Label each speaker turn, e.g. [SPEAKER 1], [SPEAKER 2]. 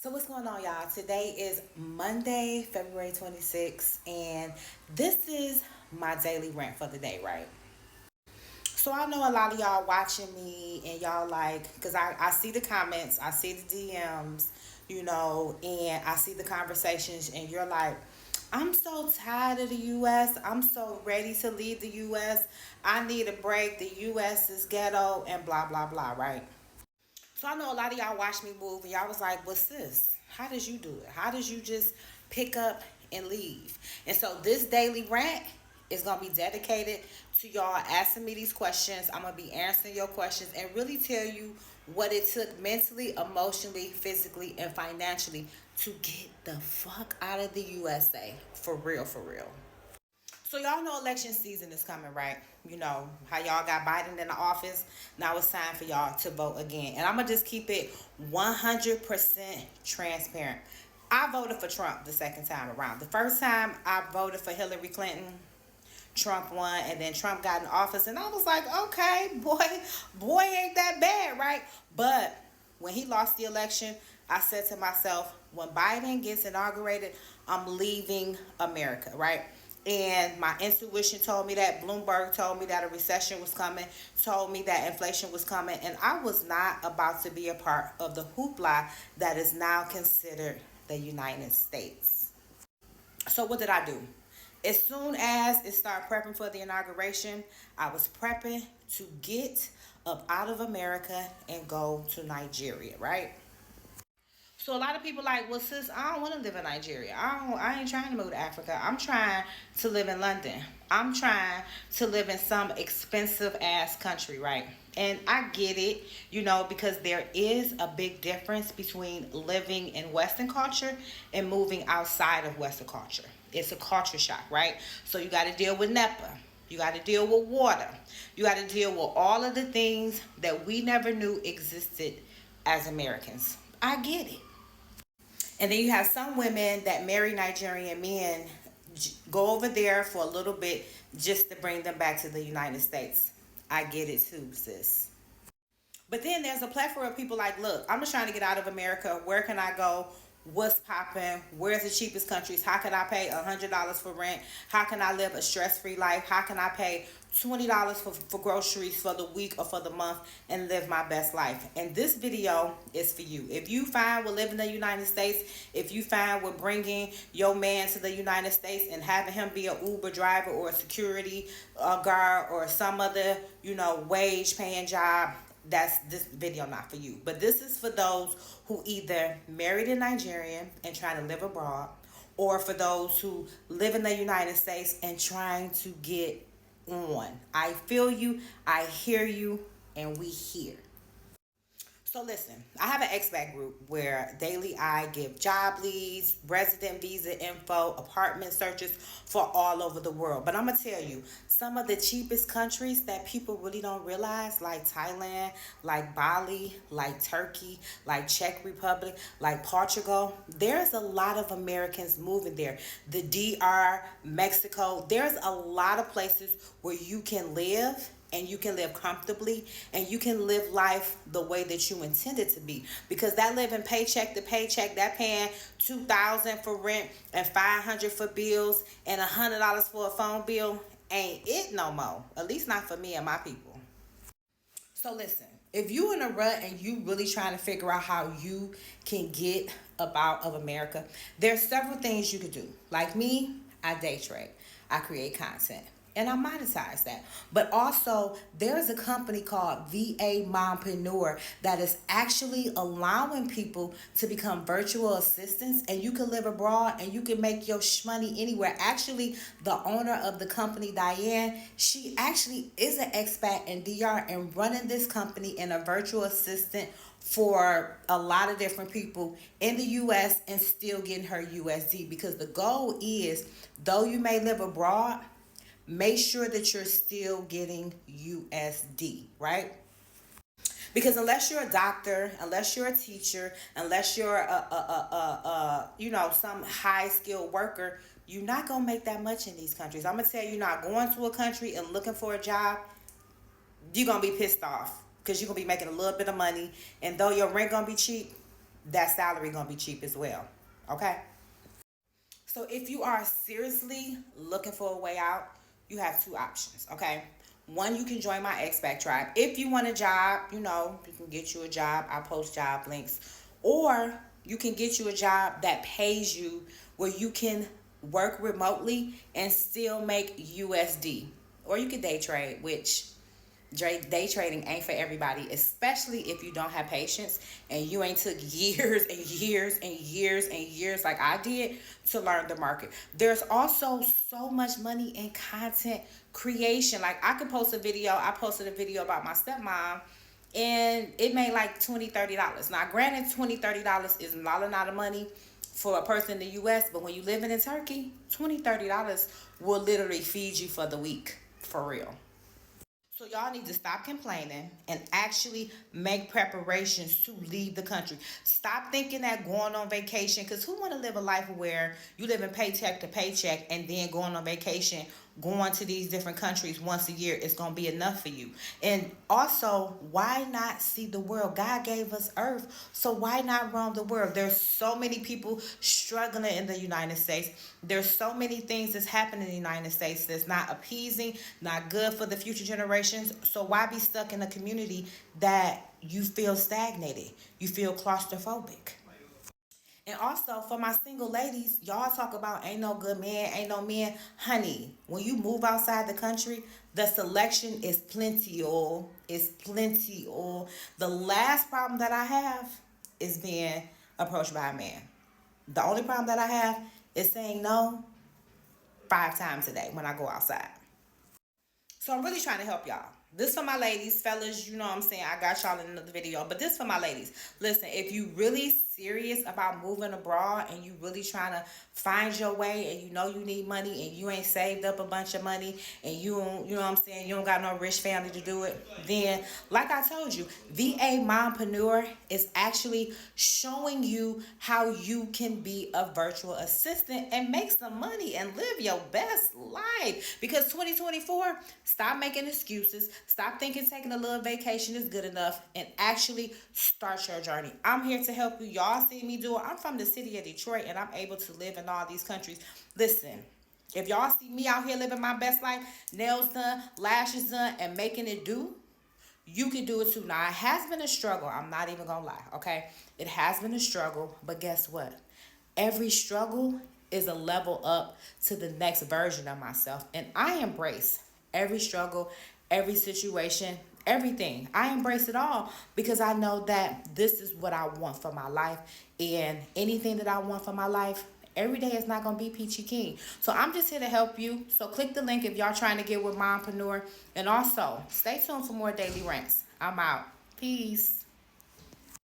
[SPEAKER 1] So what's going on, y'all? Today is Monday, February 26th, and this is my daily rant for the day, right? So I know a lot of y'all watching me and y'all like, because I see the comments, I see the DMs, and I see the conversations, and you're like, I'm so tired of the US. I'm so ready to leave the US. I need a break. The US is ghetto and blah, blah, blah, right? So I know a lot of y'all watched me move and y'all was like, well, sis, how did you do it? How did you just pick up and leave? And so this daily rant is going to be dedicated to y'all asking me these questions. I'm going to be answering your questions and really tell you what it took mentally, emotionally, physically, and financially to get the fuck out of the USA. For real, for real. So y'all know election season is coming, right? You know how y'all got Biden in the office. Now it's time for y'all to vote again. And I'm going to just keep it 100% transparent. I voted for Trump the second time around. The first time I voted for Hillary Clinton, Trump won, and then Trump got in office, and I was like, okay, boy ain't that bad, right? But when he lost the election, I said to myself, when Biden gets inaugurated, I'm leaving America, right? And my intuition told me that, Bloomberg told me that a recession was coming, told me that inflation was coming, and I was not about to be a part of the hoopla that is now considered the United States. So what did I do? As soon as it started prepping for the inauguration, I was prepping to get up out of America and go to Nigeria, right? So a lot of people like, well, sis, I don't want to live in Nigeria. I ain't trying to move to Africa. I'm trying to live in London. I'm trying to live in some expensive ass country, right? And I get it, because there is a big difference between living in Western culture and moving outside of Western culture. It's a culture shock, right? So you got to deal with NEPA. You got to deal with water. You got to deal with all of the things that we never knew existed as Americans. I get it. And then you have some women that marry Nigerian men, go over there for a little bit just to bring them back to the United States. I get it too, sis. But then there's a plethora of people like, look, I'm just trying to get out of America. Where can I go? What's popping? Where's the cheapest countries? How can I pay $100 for rent? How can I live a stress-free life? How can I pay $20 for groceries for the week or for the month and live my best life? And this video is for you. If you find with living in the United States, if you find with bringing your man to the United States and having him be an Uber driver or a security guard or some other, wage paying job, that's this video not for you. But this is for those who either married a Nigerian and trying to live abroad, or for those who live in the United States and trying to get on. I feel you, I hear you, and we here. So listen, I have an expat group where daily I give job leads, resident visa info, apartment searches for all over the world. But I'm going to tell you, some of the cheapest countries that people really don't realize, like Thailand, like Bali, like Turkey, like Czech Republic, like Portugal, there's a lot of Americans moving there. The DR, Mexico, there's a lot of places where you can live and you can live comfortably and you can live life the way that you intended to be, because that living paycheck to paycheck, that paying $2,000 for rent and $500 for bills and $100 for a phone bill ain't it no more, at least not for me and my people. So listen, if you in a rut and you really trying to figure out how you can get up out of America, there's several things you could do. Like me, I day trade, I create content, and I monetize that. But also, there's a company called VA Mompreneur that is actually allowing people to become virtual assistants, and you can live abroad and you can make your money anywhere. Actually, the owner of the company, Diane, she actually is an expat in DR and running this company in a virtual assistant for a lot of different people in the US and still getting her USD, because the goal is, though you may live abroad, make sure that you're still getting USD, right? Because unless you're a doctor, unless you're a teacher, unless you're some high skilled worker, you're not gonna make that much in these countries. I'm gonna tell you, you're not going to a country and looking for a job, you're gonna be pissed off because you're gonna be making a little bit of money, and though your rent gonna be cheap, that salary gonna be cheap as well. Okay. So if you are seriously looking for a way out, you have two options, okay? One, you can join my expat tribe. If you want a job, you can get you a job. I post job links. Or you can get you a job that pays you where you can work remotely and still make USD. Or you can day trade, which day trading ain't for everybody, especially if you don't have patience and you ain't took years and years and years and years like I did to learn the market. There's also so much money in content creation. Like I could post a video. I posted a video about my stepmom and it made like $20-$30. Now granted, $20-$30 is not a lot of money for a person in the US, but when you living in Turkey, $20-$30 will literally feed you for the week, for real. So y'all need to stop complaining and actually make preparations to leave the country. Stop thinking that going on vacation, because who want to live a life where you live in paycheck to paycheck and then going on vacation, going to these different countries once a year is going to be enough for you? And also, why not see the world? God gave us earth, so why not roam the world? There's so many people struggling in the United States. There's so many things that's happening in the United States that's not appeasing, not good for the future generations. So why be stuck in a community that you feel stagnated? You feel claustrophobic. And also for my single ladies, y'all talk about ain't no good man, ain't no man. Honey, when you move outside the country, the selection is plenty, oh. It's plenty, oh. The last problem that I have is being approached by a man. The only problem that I have is saying no 5 times a day when I go outside. So I'm really trying to help y'all. This for my ladies, fellas, you know what I'm saying? I got y'all in another video, but this for my ladies. Listen, if you really serious about moving abroad and you really trying to find your way and you know you need money and you ain't saved up a bunch of money and you don't, you know what I'm saying, you don't got no rich family to do it, then like I told you, VA Mompreneur is actually showing you how you can be a virtual assistant and make some money and live your best life. Because 2024, stop making excuses. Stop thinking taking a little vacation is good enough and actually start your journey. I'm here to help you. Y'all see me do it. I'm from the city of Detroit and I'm able to live in all these countries. Listen, if y'all see me out here living my best life, nails done, lashes done, and making it do, you can do it too. Now, it has been a struggle. I'm not even going to lie, okay? It has been a struggle, but guess what? Every struggle is a level up to the next version of myself. And I embrace every struggle, every situation, everything. I embrace it all because I know that this is what I want for my life. And anything that I want for my life, every day is not going to be peachy keen. So I'm just here to help you. So click the link if y'all trying to get with Mompreneur. And also, stay tuned for more daily rants. I'm out. Peace.